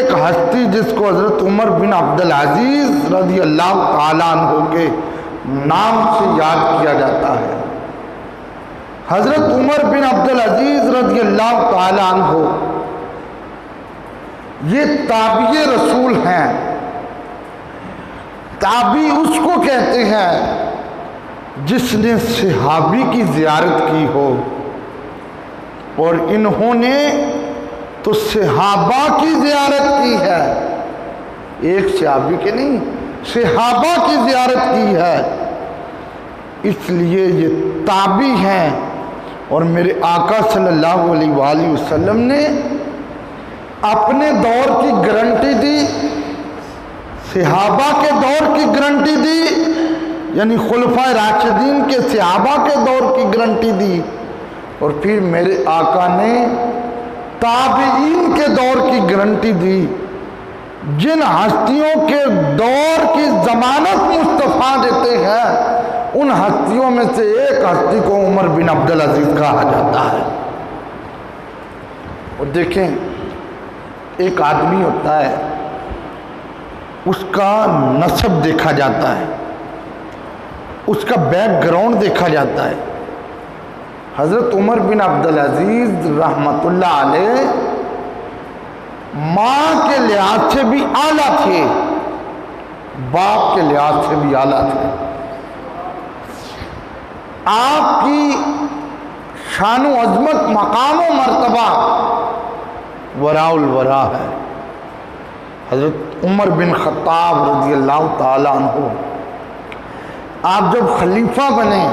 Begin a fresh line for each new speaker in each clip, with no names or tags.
एक हस्ती जिसको हज़रत उमर बिन अब्दुल अजीज़ रज़ी अल्लाह ताला अन्हु के नाम से याद किया जाता है। हज़रत उमर बिन अब्दुल अजीज़ रज़ी अल्लाह ताला अन्हु ये ताबी रसूल हैं। ताबी उसको कहते हैं जिसने सहाबी की ज़ियारत की हो, और इन्होंने तो सहाबा की ज़ियारत की है, एक सहाबी के नहीं, सहाबा की ज़ियारत की है, इसलिए ये ताबी हैं। और मेरे आका सल्लल्लाहु अलैहि वसल्लम ने अपने दौर की गारंटी दी, सहाबा के दौर की गारंटी दी, यानी खुलफाए राशिदीन के सहाबा के दौर की गारंटी दी, और फिर मेरे आका ने ताबीईन के दौर की गारंटी दी। जिन हस्तियों के दौर की जमानत मुस्तफ़ा देते हैं, उन हस्तियों में से एक हस्ती को उमर बिन अब्दुल अजीज़ कहा जाता है। और देखें, एक आदमी होता है, उसका नस्ब देखा जाता है, उसका बैकग्राउंड देखा जाता है। हज़रत उमर बिन अब्दुल अजीज़ रहमतुल्लाह अलैह माँ के लिहाज से भी आला थे, बाप के लिहाज से भी आला थे। आपकी शान व अज़मत, मकाम व मर्तबा वराउल वरा है। हज़रत उमर बिन ख़त्ताब रज़ी अल्लाह ताला अन्हु, आप जब खलीफा बने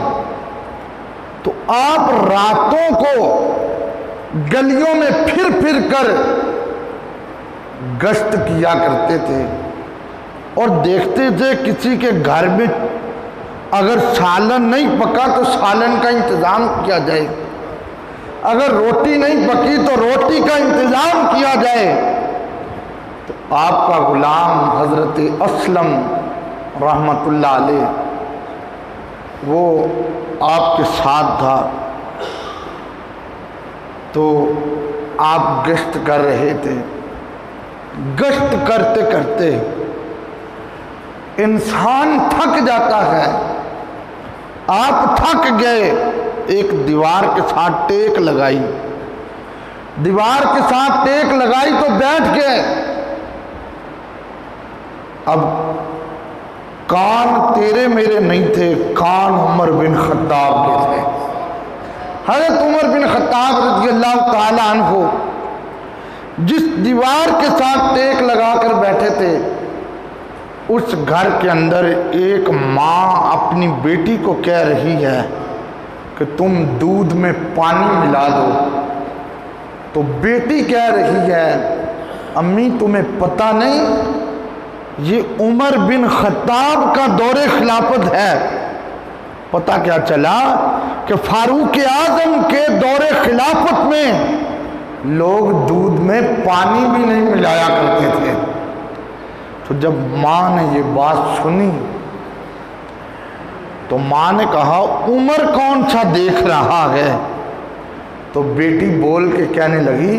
तो आप रातों को गलियों में फिर फिर कर गश्त किया करते थे, और देखते थे किसी के घर में अगर सालन नहीं पका तो सालन का इंतज़ाम किया जाए, अगर रोटी नहीं पकी तो रोटी का इंतज़ाम किया जाए। तो आपका गुलाम हज़रत असलम रहमतुल्लाह अलैह वो आपके साथ था। तो आप गश्त कर रहे थे, गश्त करते करते इंसान थक जाता है। आप थक गए, एक दीवार के साथ टेक लगाई, दीवार के साथ टेक लगाई तो बैठ गए। अब कान तेरे मेरे नहीं थे, कान उमर बिन ख़त्ताब के थे। हज़रत उमर बिन ख़त्ताब रज़ी अल्लाह ताला अन्हु जिस दीवार के साथ टेक लगाकर बैठे थे, उस घर के अंदर एक माँ अपनी बेटी को कह रही है कि तुम दूध में पानी मिला दो। तो बेटी कह रही है, अम्मी तुम्हें पता नहीं, ये उमर बिन ख़त्ताब का दौरे खिलाफत है। पता क्या चला कि फारूक आज़म के दौरे खिलाफत में लोग दूध में पानी भी नहीं मिलाया करते थे। तो जब माँ ने ये बात सुनी तो माँ ने कहा, उमर कौन सा देख रहा है? तो बेटी बोल के कहने लगी,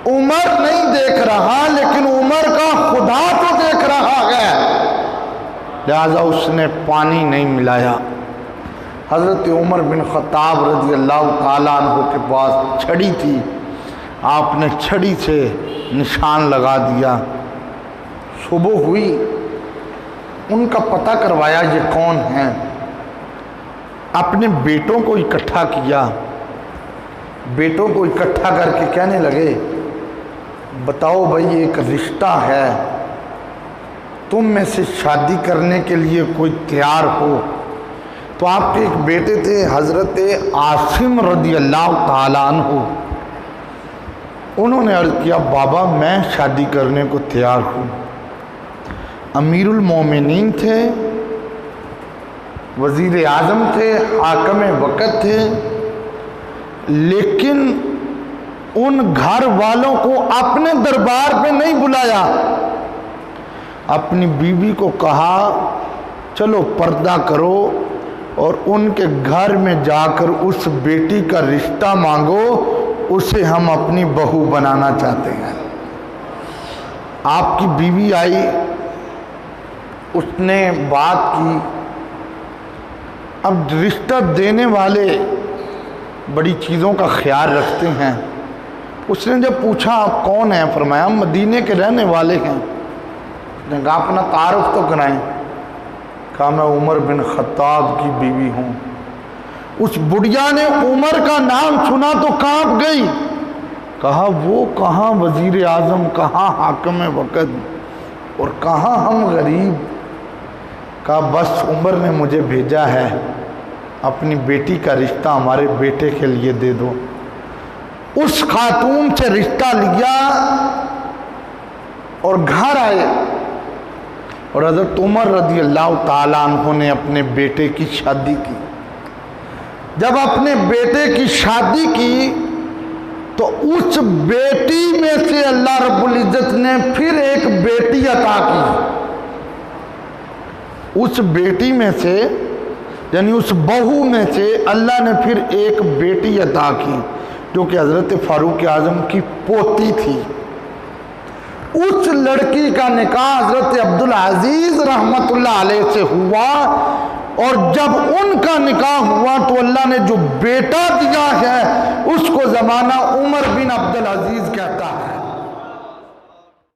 उमर नहीं देख रहा, लेकिन उमर का खुदा तो देख रहा है। लिहाजा उसने पानी नहीं मिलाया। हज़रत उमर बिन ख़त्ताब रज़ी अल्लाह ताला अन्हु के पास छड़ी थी, आपने छड़ी से निशान लगा दिया। सुबह हुई, उनका पता करवाया ये कौन है। अपने बेटों को इकट्ठा किया, बेटों को इकट्ठा करके कहने लगे, बताओ भाई, एक रिश्ता है, तुम में से शादी करने के लिए कोई तैयार हो? तो आपके एक बेटे थे हज़रत आसिम रज़ी अल्लाह ताला अन्हु, उन्होंने अर्ज़ किया, बाबा मैं शादी करने को तैयार हूँ। अमीरुल मोमिनीन थे, वज़ीर आज़म थे, हाकिम वक़्त थे, लेकिन उन घर वालों को अपने दरबार पे नहीं बुलाया। अपनी बीवी को कहा, चलो पर्दा करो और उनके घर में जाकर उस बेटी का रिश्ता मांगो, उसे हम अपनी बहू बनाना चाहते हैं। आपकी बीवी आई, उसने बात की। अब रिश्ता देने वाले बड़ी चीज़ों का ख्याल रखते हैं। उसने जब पूछा आप कौन हैं, फरमाया हम मदीने के रहने वाले हैं। उसने कहा अपना तारुफ तो कराएं। कहा मैं उमर बिन खत्ताब की बीवी हूँ। उस बुढ़िया ने उमर का नाम सुना तो कांप गई। कहा वो कहाँ वजीर आज़म, कहाँ हाकिम वक़्त और कहाँ हम गरीब। कहा बस उमर ने मुझे भेजा है, अपनी बेटी का रिश्ता हमारे बेटे के लिए दे दो। उस खातून से रिश्ता लिया और घर आए और हज़रत उमर रज़ी अल्लाह ताला अन्हु ने अपने बेटे की शादी की। जब अपने बेटे की शादी की तो उस बेटी में से अल्लाह रब्बुल इज़्ज़त ने फिर एक बेटी अता की। उस बेटी में से यानी उस बहू में से अल्लाह ने फिर एक बेटी अता की जो कि हज़रत फारूक आज़म की पोती थी। उस लड़की का निकाह हज़रत अब्दुल अजीज़ रहमतुल्लाह अलैह से हुआ और जब उनका निकाह हुआ तो अल्लाह ने जो बेटा दिया है उसको ज़माना उमर बिन अब्दुल अजीज़ कहता है।